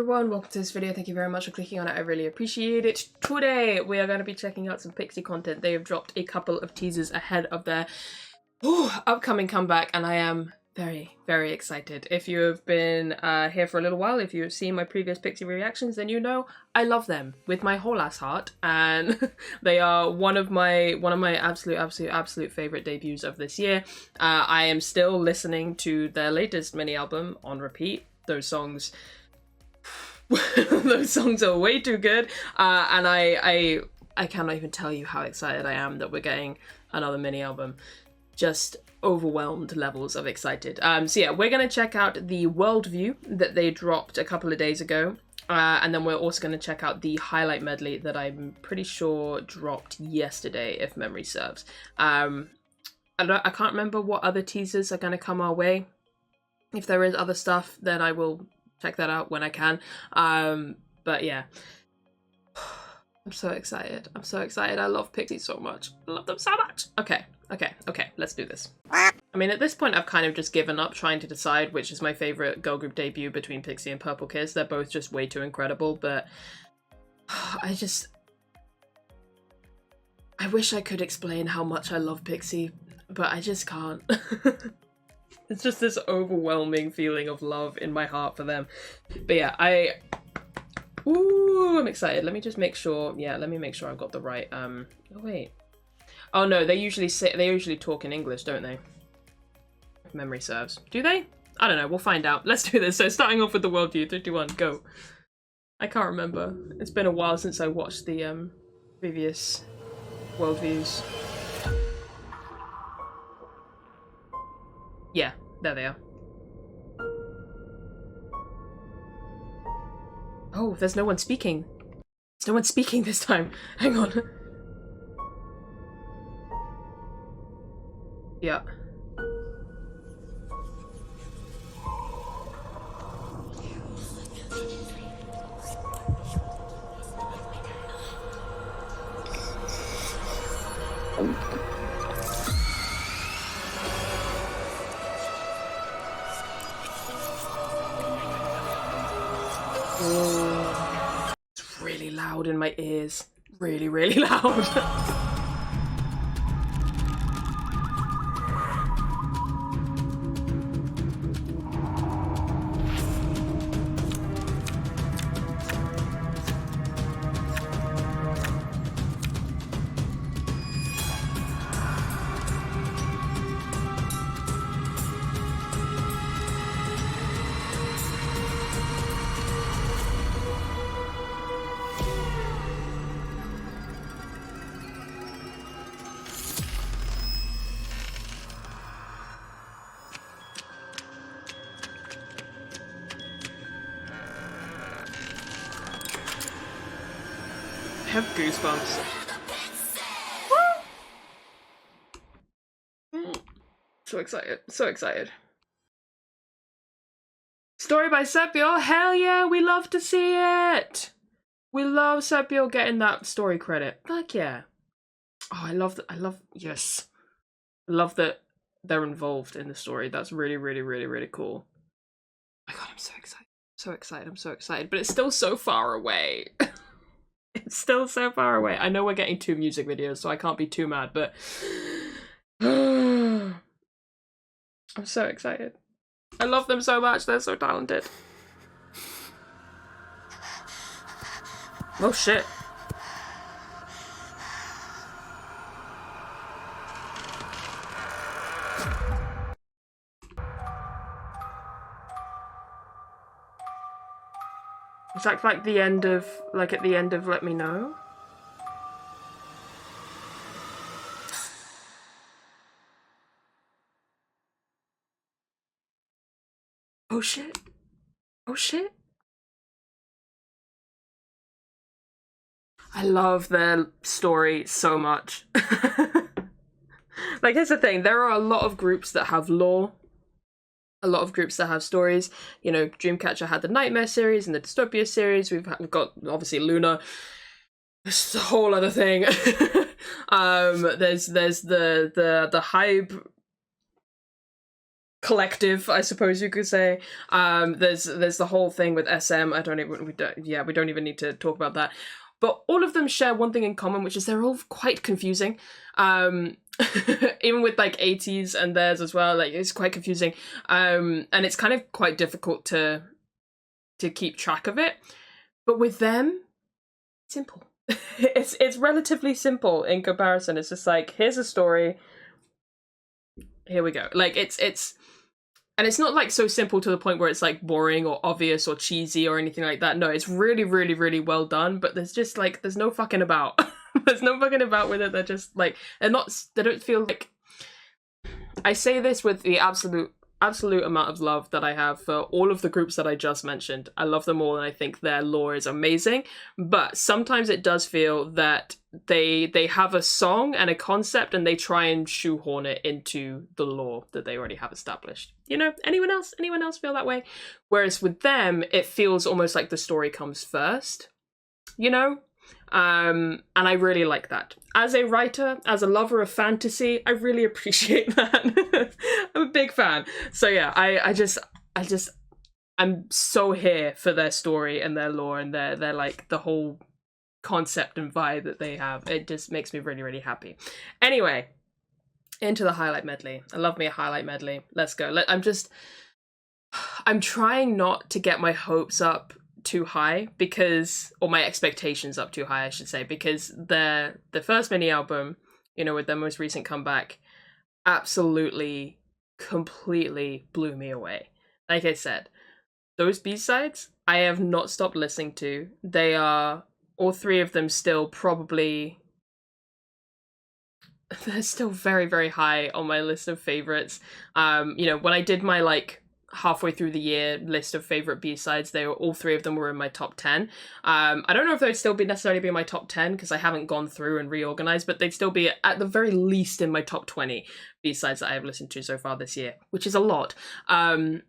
everyone, welcome to this video. Thank you very much for clicking on it. I really appreciate it. Today we are going to be checking out some Pixy content. They have dropped a couple of teasers ahead of their upcoming comeback, and I am very excited. If you have been here for a little while, if you have seen my previous Pixy reactions, then you know I love them with my whole ass heart, and they are one of my absolute favorite debuts of this year. I am still listening to their latest mini album on repeat. Those songs are way too good, and I cannot even tell you how excited I am that we're getting another mini album. Just overwhelmed levels of excited. So yeah, we're gonna check out the Worldview that they dropped a couple of days ago, and then we're also gonna check out the highlight medley that I'm pretty sure dropped yesterday, if memory serves. I can't remember what other teasers are gonna come our way. If there is other stuff, then I will check that out when I can. But yeah, I'm so excited. I'm so excited. I love Pixy so much. I love them so much. Okay, let's do this. I mean, at this point, I've kind of just given up trying to decide which is my favorite girl group debut between Pixy and Purple Kiss. They're both just way too incredible, but I wish I could explain how much I love Pixy, but I just can't. It's just this overwhelming feeling of love in my heart for them. But yeah, I'm excited. Let me just make sure. Yeah, let me make sure I've got the right. Oh wait. Oh no, they usually talk in English, don't they? If memory serves. Do they? I don't know. We'll find out. Let's do this. So starting off with the Worldview. 3, 2, 1, go. I can't remember. It's been a while since I watched the previous Worldviews. Yeah, there they are. Oh, there's no one speaking. There's no one speaking this time. Hang on. Yeah. It's really loud in my ears. Really loud. I have goosebumps. So excited, so excited. Story by Sepio, hell yeah, we love to see it! We love Sepio getting that story credit. Fuck yeah. Oh, I love that, yes. I love that they're involved in the story. That's really cool. Oh my god, I'm so excited. I'm so excited, but it's still so far away. It's still so far away. I know we're getting 2 music videos, so I can't be too mad, but I'm so excited. I love them so much. They're so talented. Oh shit. Is that like the end of, like at the end of Let Me Know? Oh shit. Oh shit. I love their story so much. Like, here's the thing. There are a lot of groups that have lore. A lot of groups that have stories. You know, Dreamcatcher had the Nightmare series and the Dystopia series. We've got, obviously, Luna. It's a whole other thing. There's the Hype collective, I suppose you could say. There's the whole thing with SM. We don't even need to talk about that. But all of them share one thing in common, which is they're all quite confusing. Even with like 80s and theirs as well, like it's quite confusing. And it's kind of quite difficult to keep track of it. But with them, simple. it's relatively simple in comparison. It's just like, here's a story. Here we go. Like it's and it's not like so simple to the point where it's like boring or obvious or cheesy or anything like that. No, it's really, really, really well done, but there's just like, there's no fucking about. There's no fucking about with it. They're just like, they don't feel like, I say this with the absolute amount of love that I have for all of the groups that I just mentioned. I love them all and I think their lore is amazing, but sometimes it does feel that they have a song and a concept and they try and shoehorn it into the lore that they already have established. You know, anyone else feel that way? Whereas with them, it feels almost like the story comes first, you know? And I really like that. As a writer, as a lover of fantasy, I really appreciate that. I'm a big fan. So yeah, I'm so here for their story and their lore and their like the whole concept and vibe that they have. It just makes me really, really happy. Anyway, into the highlight medley. I love me a highlight medley. Let's go. I'm trying not to get my hopes up too high or my expectations up too high, I should say, because the first mini album, you know, with their most recent comeback, absolutely, completely blew me away. Like I said, those B-sides, I have not stopped listening to. They are, all three of them still probably, they're still very, very high on my list of favorites. You know, when I did my like halfway through the year list of favorite B-sides, all three of them were in my top 10. I don't know if they'd still necessarily be in my top 10 because I haven't gone through and reorganized, but they'd still be at the very least in my top 20 B-sides that I have listened to so far this year, which is a lot. I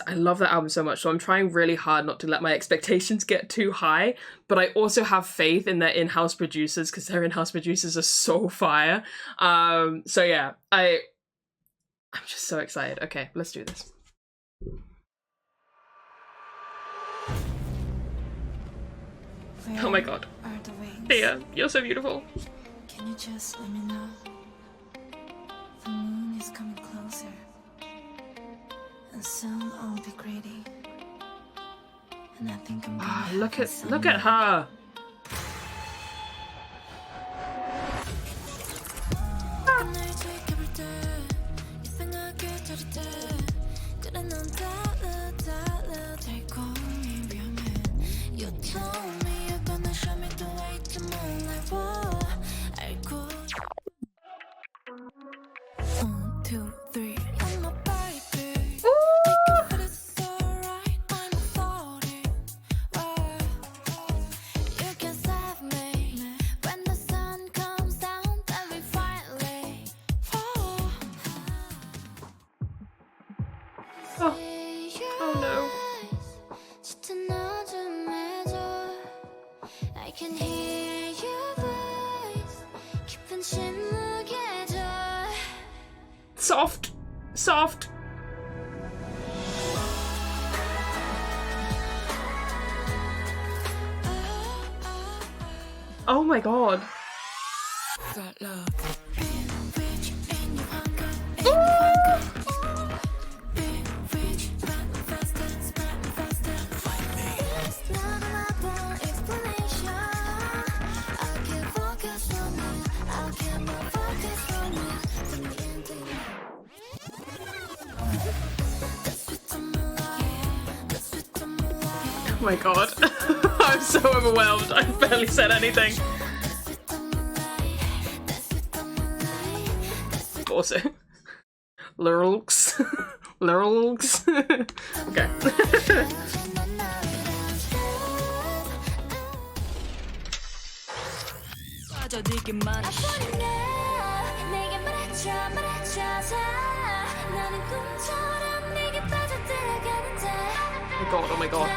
love that album so much, so I'm trying really hard not to let my expectations get too high, but I also have faith in their in-house producers because their in-house producers are so fire. So yeah, I'm just so excited. Okay, let's do this. Oh my god. Kaia, you're so beautiful. Can you just let me know? The moon is coming closer. And soon I'll be greedy. And I think I'm gonna look at her. Soft. Oh my god. Oh my god. I'm so overwhelmed. I barely said anything. Also, Lurlks. Lurlks. Okay. Oh my god.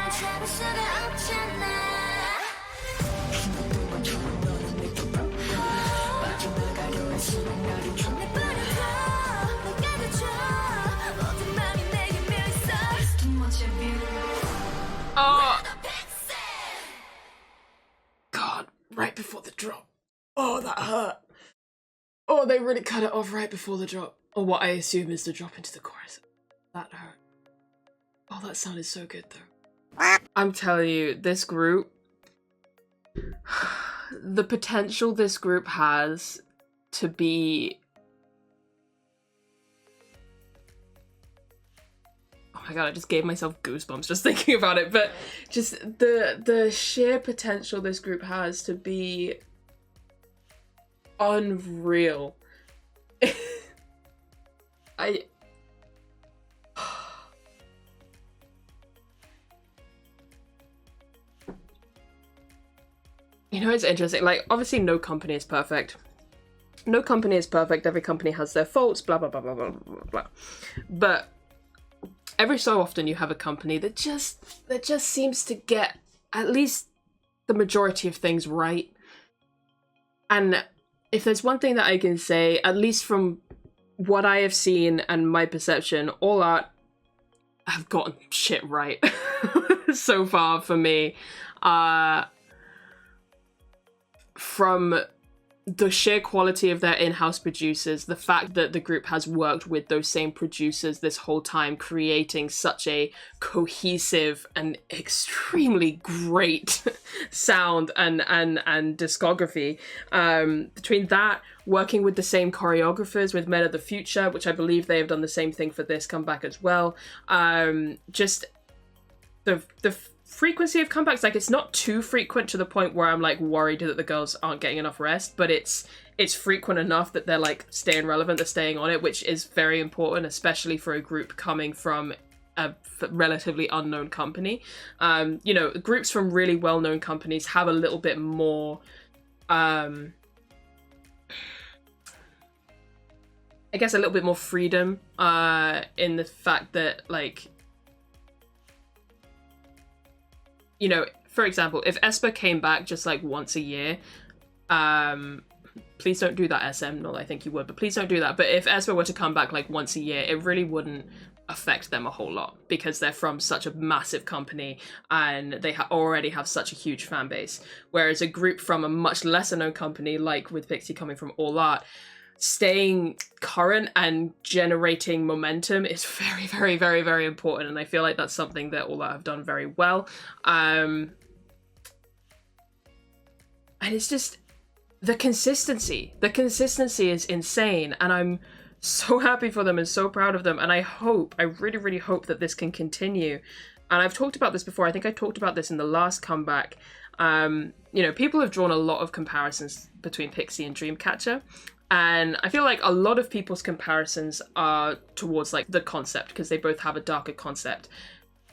God, right before the drop. Oh, that hurt. Oh, they really cut it off right before the drop. Or what I assume is the drop into the chorus. That hurt. Oh, that sounded so good though. I'm telling you, this group, the potential this group has to be... Oh my god, I just gave myself goosebumps just thinking about it, but just the sheer potential this group has to be unreal. You know, it's interesting, like, obviously no company is perfect. No company is perfect, every company has their faults, blah, blah, blah, blah, blah, blah, blah. But every so often you have a company that just seems to get at least the majority of things right. And if there's one thing that I can say, at least from what I have seen and my perception, All Out have gotten shit right so far for me. From the sheer quality of their in-house producers, the fact that the group has worked with those same producers this whole time, creating such a cohesive and extremely great sound and discography. Between that, working with the same choreographers with Men of the Future, which I believe they have done the same thing for this comeback as well. Just the frequency of comebacks, like, it's not too frequent to the point where I'm like worried that the girls aren't getting enough rest, but it's frequent enough that they're like staying relevant, they're staying on it, which is very important, especially for a group coming from a relatively unknown company. You know, groups from really well-known companies have a little bit more I guess a little bit more freedom in the fact that, like, you know, for example, if aespa came back just like once a year, please don't do that, SM, not that I think you would, but please don't do that. But if aespa were to come back like once a year, it really wouldn't affect them a whole lot because they're from such a massive company and they already have such a huge fan base. Whereas a group from a much lesser known company, like with Pixy coming from All Art, staying current and generating momentum is very, very, very, very important, and I feel like that's something that All Out have done very well. And it's just the consistency is insane, and I'm so happy for them and so proud of them, and I really, really hope that this can continue. And I've talked about this before, I think I talked about this in the last comeback. You know, people have drawn a lot of comparisons between Pixy and Dreamcatcher. And I feel like a lot of people's comparisons are towards like the concept, because they both have a darker concept.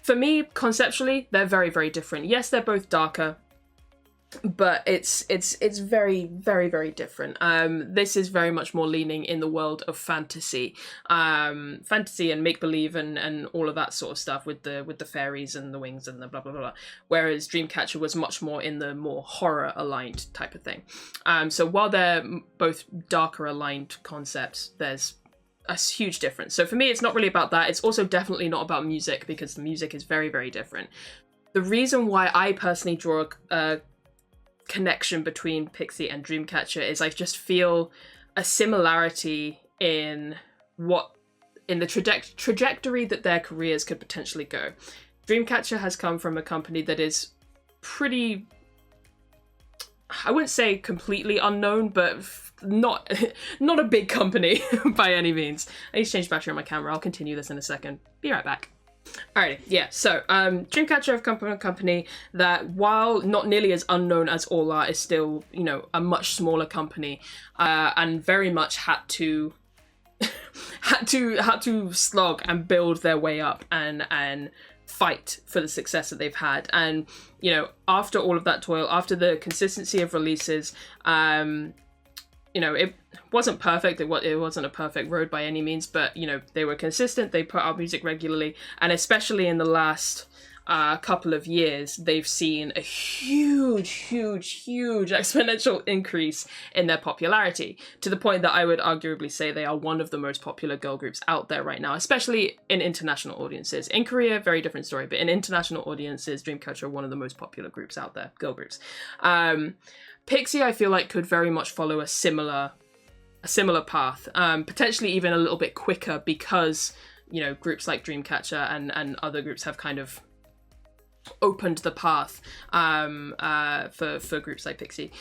For me, conceptually, they're very, very different. Yes, they're both darker, but it's very, very, very different. This is very much more leaning in the world of fantasy, and make-believe and all of that sort of stuff with the fairies and the wings and the blah blah blah. Whereas Dreamcatcher was much more in the more horror aligned type of thing. So while they're both darker aligned concepts, there's a huge difference. So for me, it's not really about that. It's also definitely not about music, because the music is very, very different. The reason why I personally draw a connection between Pixy and Dreamcatcher is I just feel a similarity in the trajectory that their careers could potentially go. Dreamcatcher has come from a company that is pretty, I wouldn't say completely unknown, but not a big company by any means. I need to change battery on my camera. I'll continue this in a second. Be right back. Alrighty, yeah, so Dreamcatcher have come from a company that, while not nearly as unknown as All Art, is still, you know, a much smaller company, and very much had to slog and build their way up and fight for the success that they've had. And, you know, after all of that toil, after the consistency of releases, you know, it wasn't perfect. It wasn't a perfect road by any means, but, you know, they were consistent. They put out music regularly, and especially in the last couple of years, they've seen a huge exponential increase in their popularity, to the point that I would arguably say they are one of the most popular girl groups out there right now, especially in international audiences. In Korea, very different story, but in international audiences, Dreamcatcher are one of the most popular groups out there, girl groups. Pixy, I feel like, could very much follow a similar path, potentially even a little bit quicker, because, you know, groups like Dreamcatcher and other groups have kind of opened the path for groups like Pixy.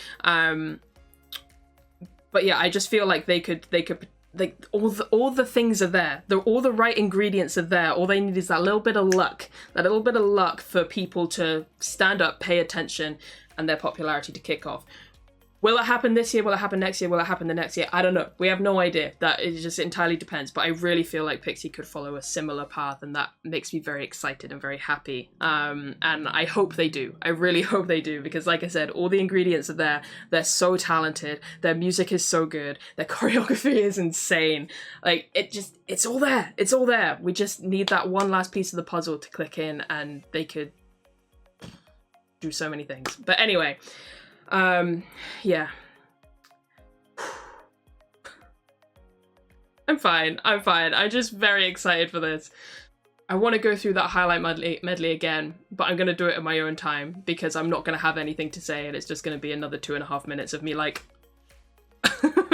But yeah, I just feel like they could like all the things are there. All the right ingredients are there. All they need is that little bit of luck for people to stand up, pay attention, and their popularity to kick off. Will it happen this year? Will it happen next year? Will it happen the next year? I don't know. We have no idea. That it just entirely depends. But I really feel like Pixy could follow a similar path, and that makes me very excited and very happy. And I hope they do. I really hope they do, because like I said, all the ingredients are there. They're so talented. Their music is so good. Their choreography is insane. Like, it's all there. It's all there. We just need that one last piece of the puzzle to click in, and they could do so many things. But anyway, yeah. I'm fine. I'm just very excited for this. I want to go through that highlight medley again, but I'm going to do it at my own time, because I'm not going to have anything to say, and it's just going to be another 2.5 minutes of me like,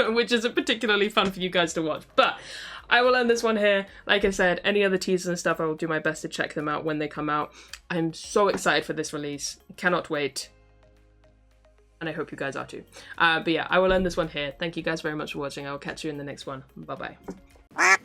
which isn't particularly fun for you guys to watch. But I will end this one here. Like I said, any other teasers and stuff, I will do my best to check them out when they come out. I'm so excited for this release. Cannot wait. And I hope you guys are too. But yeah, I will end this one here. Thank you guys very much for watching. I will catch you in the next one. Bye-bye.